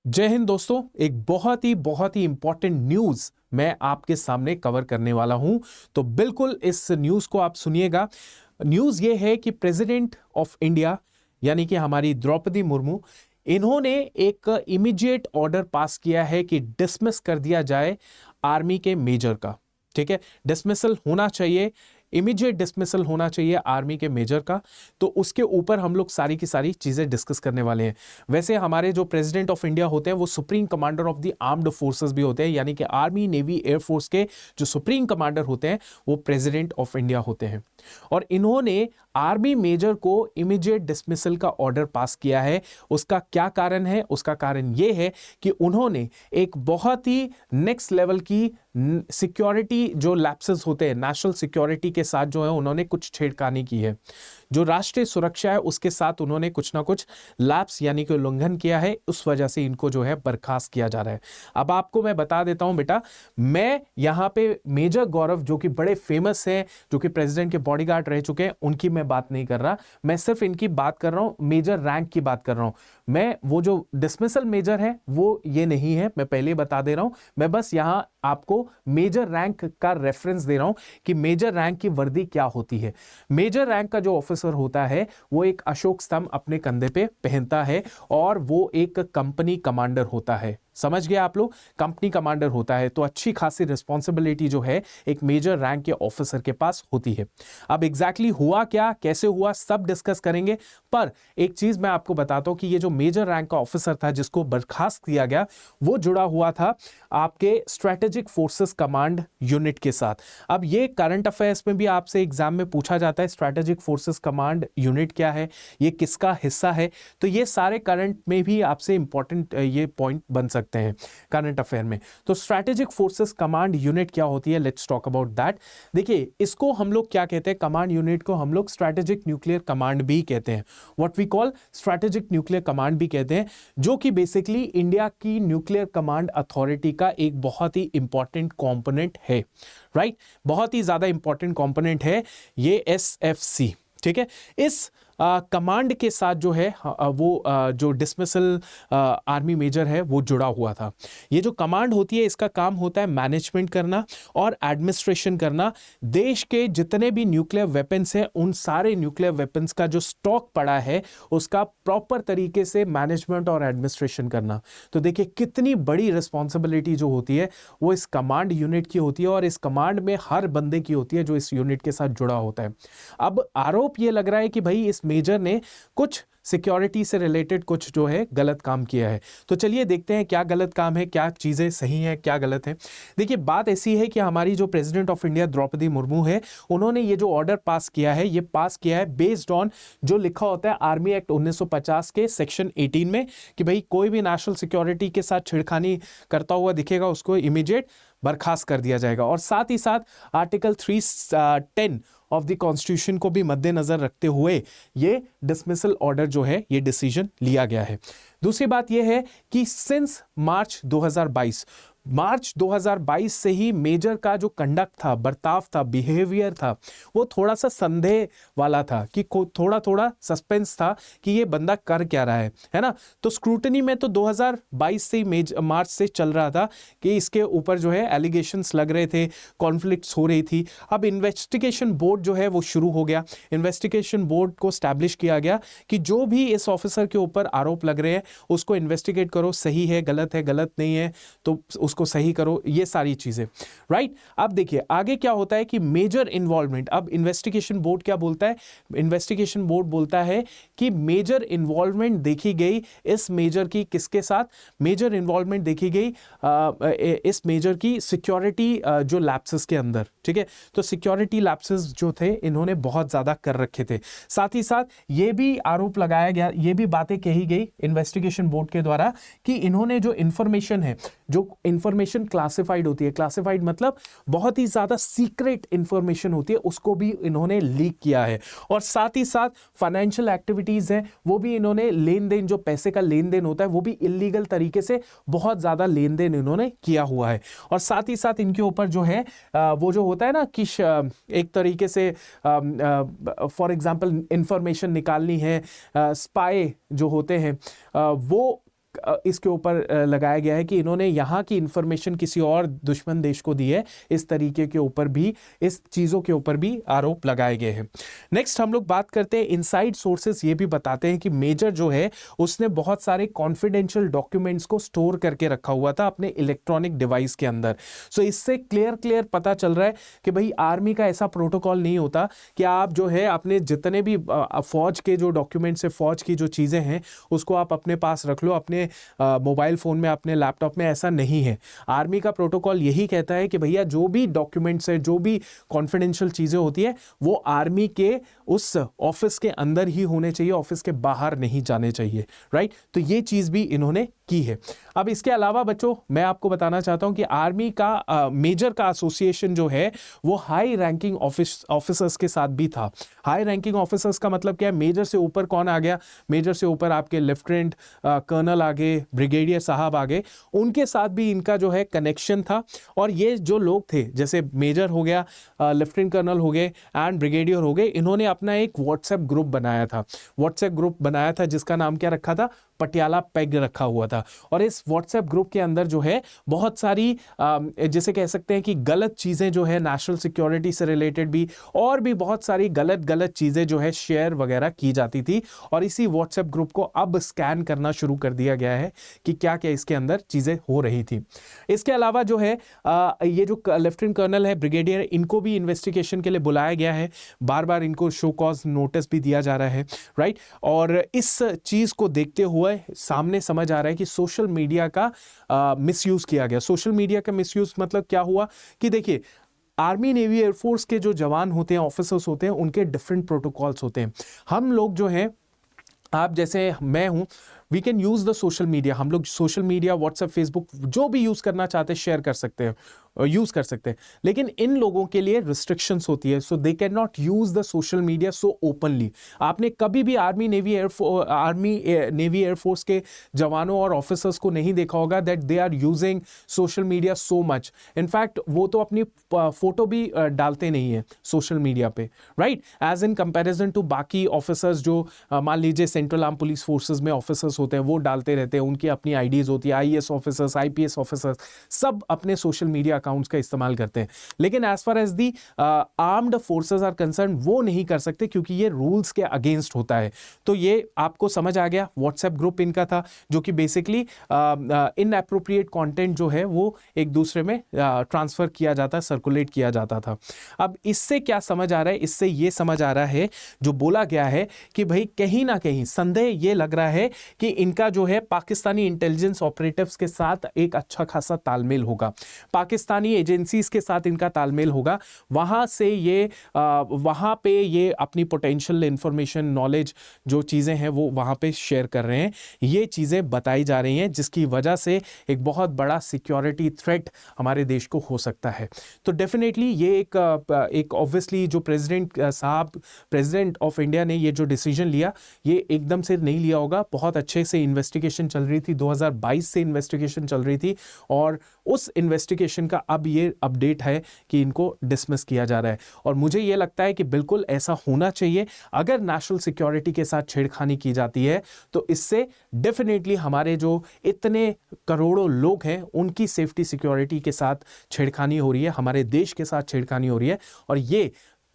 जय हिंद दोस्तों, एक बहुत ही इंपॉर्टेंट न्यूज मैं आपके सामने कवर करने वाला हूं। तो बिल्कुल इस न्यूज को आप सुनिएगा। न्यूज ये है कि प्रेसिडेंट ऑफ इंडिया यानी कि हमारी द्रौपदी मुर्मू, इन्होंने एक इमीडिएट ऑर्डर पास किया है कि डिसमिस कर दिया जाए आर्मी के मेजर का। ठीक है, डिसमिसल होना चाहिए, इमीडिएट डिसमिसल होना चाहिए आर्मी के मेजर का। तो उसके ऊपर हम लोग सारी की सारी चीजें डिस्कस करने वाले हैं। वैसे हमारे जो प्रेसिडेंट ऑफ इंडिया होते हैं वो supreme commander of the armed forces भी होते हैं, यानी कि आर्मी, नेवी, एयरफोर्स के जो सुप्रीम कमांडर होते हैं वो प्रेसिडेंट ऑफ इंडिया होते हैं। और इन्होंने आर्मी मेजर को इमीडिएट डिसमिसल का ऑर्डर पास किया है। उसका क्या कारण है? उसका कारण यह है कि उन्होंने एक बहुत ही नेक्स्ट लेवल की सिक्योरिटी जो लैप्सेस होते हैं, नेशनल सिक्योरिटी के साथ जो है उन्होंने कुछ छेड़खानी की है। जो राष्ट्रीय सुरक्षा है उसके साथ उन्होंने कुछ ना कुछ लैप्स यानी कि उल्लंघन किया है। उस वजह से इनको जो है बर्खास्त किया जा रहा है। अब आपको मैं बता देता हूं बेटा, मैं यहां पे मेजर गौरव जो कि बड़े फेमस हैं, जो कि प्रेसिडेंट के बॉडीगार्ड रह चुके हैं, उनकी मैं बात नहीं कर रहा। मैं सिर्फ इनकी बात कर रहा हूं, मेजर रैंक की बात कर रहा हूं। मैं वो जो डिसमिसल मेजर है वो ये नहीं है, मैं पहले बता दे रहा हूं। मैं बस यहां आपको मेजर रैंक का रेफरेंस दे रहा हूं कि मेजर रैंक की वर्दी क्या होती है। मेजर रैंक का जो ऑफिसर होता है वो एक अशोक स्तंभ अपने कंधे पे पहनता है और वो एक कंपनी कमांडर होता है। समझ गए आप लोग? कंपनी कमांडर होता है तो अच्छी खासी रिस्पॉन्सिबिलिटी जो है एक मेजर रैंक के ऑफिसर के पास होती है। अब एग्जैक्टली हुआ क्या, कैसे हुआ, सब डिस्कस करेंगे। पर एक चीज मैं आपको बताता हूं कि ये जो मेजर रैंक का ऑफिसर था जिसको बर्खास्त किया गया, वो जुड़ा हुआ था आपके स्ट्रेटेजिक फोर्सेस कमांड यूनिट के साथ। अब ये करंट अफेयर्स में भी आपसे एग्जाम में पूछा जाता है, स्ट्रेटेजिक फोर्सेस कमांड यूनिट क्या है, ये किसका हिस्सा है। तो ये सारे करंट में भी आपसे इंपॉर्टेंट ये पॉइंट बन सकते हैं करंट अफेयर में। तो स्ट्रेटेजिक फोर्सेस कमांड यूनिट क्या होती है, लेट्स टॉक अबाउट दैट। देखिए, इसको हम लोग क्या कहते हैं, कमांड यूनिट को हम लोग स्ट्रेटेजिक न्यूक्लियर कमांड भी कहते हैं। What we call strategic nuclear command भी कहते हैं, जो कि बेसिकली इंडिया की न्यूक्लियर कमांड अथॉरिटी का एक बहुत ही इंपॉर्टेंट कंपोनेंट है। राइट, बहुत ही ज्यादा इंपॉर्टेंट कंपोनेंट है ये एसएफसी। ठीक है, इस कमांड के साथ जो है वो जो डिसमिसल आर्मी मेजर है वो जुड़ा हुआ था। ये जो कमांड होती है इसका काम होता है मैनेजमेंट करना और एडमिनिस्ट्रेशन करना। देश के जितने भी न्यूक्लियर वेपन्स हैं उन सारे न्यूक्लियर वेपन्स का जो स्टॉक पड़ा है उसका प्रॉपर तरीके से मैनेजमेंट और एडमिनिस्ट्रेशन करना। तो देखिए कितनी बड़ी रिस्पॉन्सिबिलिटी जो होती है वो इस कमांड यूनिट की होती है और इस कमांड में हर बंदे की होती है जो इस यूनिट के साथ जुड़ा होता है। अब आरोप ये लग रहा है कि भाई इस मेजर ने कुछ सिक्योरिटी से रिलेटेड कुछ जो है गलत काम किया है। तो चलिए देखते हैं क्या गलत काम है, क्या चीजें सही हैं, क्या गलत है। देखिए, बात ऐसी है कि हमारी जो president of India Draupadi Murmu है, उन्होंने ये जो ऑर्डर पास किया है ये पास किया है बेस्ड ऑन जो लिखा होता है आर्मी एक्ट 1950 के सेक्शन 18 में कि भाई कोई भी नेशनल सिक्योरिटी के साथ छेड़खानी करता हुआ दिखेगा उसको इमीडिएट बर्खास्त कर दिया जाएगा। और साथ ही साथ आर्टिकल 310 ऑफ द कॉन्स्टिट्यूशन को भी मद्देनजर रखते हुए ये डिसमिसल ऑर्डर जो है ये डिसीजन लिया गया है। दूसरी बात यह है कि सिंस मार्च 2022 से ही मेजर का जो कंडक्ट था, बर्ताव था, बिहेवियर था, वो थोड़ा सा संदेह वाला था कि थोड़ा थोड़ा सस्पेंस था कि ये बंदा कर क्या रहा है ना। तो स्क्रूटनी में तो 2022 से ही मार्च से चल रहा था कि इसके ऊपर जो है एलिगेशंस लग रहे थे, कॉन्फ्लिक्ट्स हो रही थी। अब इन्वेस्टिगेशन बोर्ड जो है वो शुरू हो गया। इन्वेस्टिगेशन बोर्ड को स्टैब्लिश किया गया कि जो भी इस ऑफिसर के ऊपर आरोप लग रहे हैं उसको इन्वेस्टिगेट करो, सही है, गलत नहीं है तो उसको सही करो, ये सारी चीजें। राइट, अब देखिए आगे क्या होता है कि मेजर इन्वॉल्वमेंट। अब इन्वेस्टिगेशन बोर्ड क्या बोलता है? इन्वेस्टिगेशन बोर्ड बोलता है कि मेजर इन्वॉल्वमेंट देखी गई इस मेजर की किसके साथ? मेजर इन्वॉल्वमेंट देखी गई इस मेजर की सिक्योरिटी जो लैप्सेस के अंदर। ठीक है, तो सिक्योरिटी लैप्सेस जो थे इन्होंने बहुत ज्यादा कर रखे थे। साथ ही साथ ये भी आरोप लगाया गया, ये भी बातें कही गई इन्वेस्टिगेशन बोर्ड के द्वारा कि इन्होंने जो इंफॉर्मेशन है, जो इंफॉर्मेशन क्लासिफाइड होती है, क्लासिफाइड मतलब बहुत ही ज्यादा सीक्रेट इंफॉर्मेशन होती है, उसको भी इन्होंने लीक किया है। और साथ ही साथ फाइनेंशियल एक्टिविटीज है वो भी इन्होंने, लेन देन, जो पैसे का लेन देन होता है वो भी इलीगल तरीके से बहुत ज्यादा लेन देन इन्होंने किया हुआ है। और साथ ही साथ इनके ऊपर जो है वो जो होता है ना कि एक तरीके से फॉर एग्जांपल इंफॉर्मेशन निकालनी है, स्पाई जो होते हैं वो इसके ऊपर लगाया गया है कि इन्होंने यहाँ की इंफॉर्मेशन किसी और दुश्मन देश को दी है, इस तरीके के ऊपर भी, इस चीज़ों के ऊपर भी आरोप लगाए गए हैं। नेक्स्ट हम लोग बात करते हैं, इनसाइड सोर्सेस ये भी बताते हैं कि मेजर जो है उसने बहुत सारे कॉन्फिडेंशियल डॉक्यूमेंट्स को स्टोर करके रखा हुआ था अपने इलेक्ट्रॉनिक डिवाइस के अंदर। सो इससे क्लियर पता चल रहा है कि भाई आर्मी का ऐसा प्रोटोकॉल नहीं होता कि आप जो है अपने जितने भी फौज के जो डॉक्यूमेंट्स है, फौज की जो चीज़ें हैं उसको आप अपने पास रख लो, अपने मोबाइल फ़ोन में, अपने लैपटॉप में। ऐसा नहीं है। आर्मी का प्रोटोकॉल यही कहता है कि भैया जो भी डॉक्यूमेंट्स है, जो भी कॉन्फिडेंशियल चीज़ें होती है वो आर्मी के उस ऑफिस के अंदर ही होने चाहिए, ऑफिस के बाहर नहीं जाने चाहिए, राइट। तो ये चीज़ भी इन्होंने की है। अब इसके अलावा बच्चों मैं आपको बताना चाहता हूं कि आर्मी का मेजर का एसोसिएशन जो है वो हाई रैंकिंग ऑफिसर्स के साथ भी था। हाई रैंकिंग ऑफिसर्स का मतलब क्या है? मेजर से ऊपर कौन आ गया? मेजर से ऊपर आपके लेफ्टिनेंट कर्नल आ गए, ब्रिगेडियर साहब आ गए, उनके साथ भी इनका जो है कनेक्शन था। और ये जो लोग थे, जैसे मेजर हो गया, लेफ्टिनेंट कर्नल हो गए एंड ब्रिगेडियर हो गए, इन्होंने अपना एक व्हाट्सएप ग्रुप बनाया था। व्हाट्सएप ग्रुप बनाया था जिसका नाम क्या रखा था? पटियाला पैग रखा हुआ था। और इस व्हाट्सएप ग्रुप के अंदर जो है बहुत सारी जैसे कह सकते हैं कि गलत चीज़ें जो है नेशनल सिक्योरिटी से रिलेटेड भी, और भी बहुत सारी गलत चीज़ें जो है शेयर वगैरह की जाती थी। और इसी व्हाट्सएप ग्रुप को अब स्कैन करना शुरू कर दिया गया है कि क्या क्या इसके अंदर चीज़ें हो रही थी। इसके अलावा जो है ये जो लेफ्टिनेंट कर्नल है, ब्रिगेडियर, इनको भी इन्वेस्टिगेशन के लिए बुलाया गया है। बार बार इनको शो कॉज नोटिस भी दिया जा रहा है, राइट। और इस चीज़ को देखते हुए सामने समझ आ रहा है कि सोशल मीडिया का मिसयूज किया गया। सोशल मीडिया का मिसयूज मतलब क्या हुआ कि देखिए, आर्मी, नेवी, एयरफोर्स के जो जवान होते हैं, ऑफिसर्स होते हैं, उनके डिफरेंट प्रोटोकॉल्स होते हैं। हम लोग जो हैं, आप जैसे मैं हूं, we can use the social media. हम लोग सोशल मीडिया, व्हाट्सएप, फेसबुक, जो भी यूज करना चाहते हैं शेयर कर सकते हैं, यूज कर सकते हैं। लेकिन इन लोगों के लिए रिस्ट्रिक्शंस होती है, so they can not use the social media so openly. आपने कभी भी आर्मी, नेवी, एयरफोर्स के जवानों और ऑफिसर्स को नहीं देखा होगा that they are using social media so much. In fact वो तो अपनी फोटो भी डालते नहीं है सोशल मीडिया पे, right, as in comparison to बाकी ऑफिसर्स जो मान लीजिए सेंट्रल आर्म पुलिस फोर्सेस में ऑफिसर्स होते हैं, वो डालते रहते हैं, उनकी अपनी आईडीज होती है। आईएएस ऑफिसर्स, आईपीएस ऑफिसर्स सब अपने सोशल मीडिया अकाउंट्स का इस्तेमाल करते हैं। लेकिन as far as the armed forces are concern, वो नहीं कर सकते क्योंकि ये रूल्स के अगेंस्ट होता है। तो ये आपको समझ आ गया। व्हाट्सएप ग्रुप इनका था जो कि बेसिकली इनएप्रोप्रिएट कंटेंट जो है वो एक दूसरे में ट्रांसफर किया जाता, सर्कुलेट किया जाता था। अब इससे क्या समझ आ रहा है? इससे ये समझ आ रहा है, जो बोला गया है कि भाई कहीं ना कहीं संदेह ये लग रहा है कि इनका जो है पाकिस्तानी इंटेलिजेंस ऑपरेटिव्स के साथ एक अच्छा खासा तालमेल होगा, पाकिस्तानी एजेंसीज के साथ इनका तालमेल होगा। वहां से ये वहां पे ये अपनी पोटेंशियल इंफॉर्मेशन, नॉलेज, जो चीजें हैं वो वहां पे शेयर कर रहे हैं। ये चीजें बताई जा रही हैं जिसकी वजह से एक बहुत बड़ा सिक्योरिटी थ्रेट हमारे देश को हो सकता है। तो डेफिनेटली ये एक ऑब्वियसली जो प्रेसिडेंट ऑफ इंडिया ने ये जो डिसीजन लिया, ये एकदम से नहीं लिया होगा। बहुत अच्छे से इन्वेस्टिगेशन चल रही थी, 2022 से इन्वेस्टिगेशन चल रही थी, और उस इन्वेस्टिगेशन का अब ये अपडेट है कि इनको डिसमिस किया जा रहा है। और मुझे ये लगता है कि बिल्कुल ऐसा होना चाहिए। अगर नेशनल सिक्योरिटी के साथ छेड़खानी की जाती है तो इससे डेफिनेटली हमारे जो इतने करोड़ों लोग हैं उनकी सेफ्टी, सिक्योरिटी के साथ छेड़खानी हो रही है, हमारे देश के साथ छेड़खानी हो रही है, और ये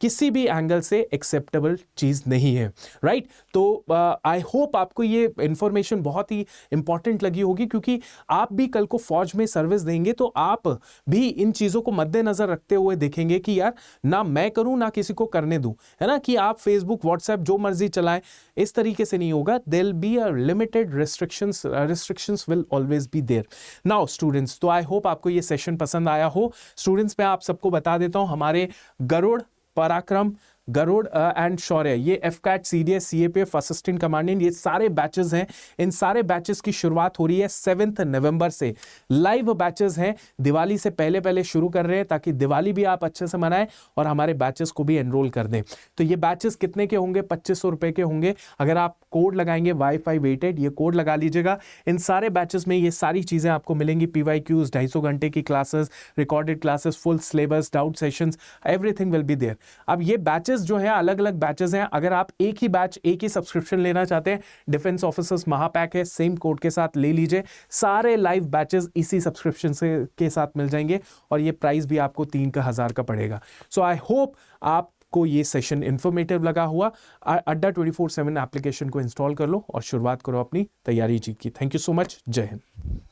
किसी भी एंगल से एक्सेप्टेबल चीज नहीं है, राइट। तो आई होप आपको ये इंफॉर्मेशन बहुत ही इंपॉर्टेंट लगी होगी, क्योंकि आप भी कल को फौज में सर्विस देंगे तो आप भी इन चीजों को मद्देनजर रखते हुए देखेंगे कि यार ना मैं करूं ना किसी को करने दूं, है ना, कि आप फेसबुक, व्हाट्सएप जो मर्जी चलाएं, इस तरीके से नहीं होगा। There will be a limited restrictions will always be there. Now students, तो आई होप आपको ये सेशन पसंद आया हो। स्टूडेंट्स, मैं आप सबको बता देता हूं, हमारे गरुड़, पराक्रम, गरुड़ एंड शौर्य, ये AFCAT, CDS, CAPF, assistant commandant, ये सारे बैचेस हैं। इन सारे बैचेस की शुरुआत हो रही है 7 नवंबर से। लाइव बैचेस हैं, दिवाली से पहले शुरू कर रहे हैं ताकि दिवाली भी आप अच्छे से मनाएं और हमारे बैचेस को भी एनरोल कर दें। तो ये बैचेस कितने के होंगे? 2500 रुपए के होंगे। अगर आप कोड लगाएंगे Y588, ये कोड लगा लीजिएगा। इन सारे बैचेस में ये सारी चीजें आपको मिलेंगी, PYQs, 250 घंटे की classes, recorded classes, full syllabus, doubt sessions, everything will be there. अब ये बैचेस बैचेस जो है अलग अलग बैचेस हैं। अगर आप एक ही बैच, एक ही सब्सक्रिप्शन लेना चाहते हैं, डिफेंस ऑफिसर्स महापैक है, सेम कोड के साथ ले लीजिए। सारे लाइव बैचेस इसी सब्सक्रिप्शन से के साथ मिल जाएंगे और ये प्राइस भी आपको 3,000 का पड़ेगा। सो आई होप आपको ये सेशन इंफॉर्मेटिव लगा हुआ। अड्डा 24/7 एप्लीकेशन को इंस्टॉल कर लो और शुरुआत करो अपनी तैयारी जी की। Thank you so much. जय हिंद।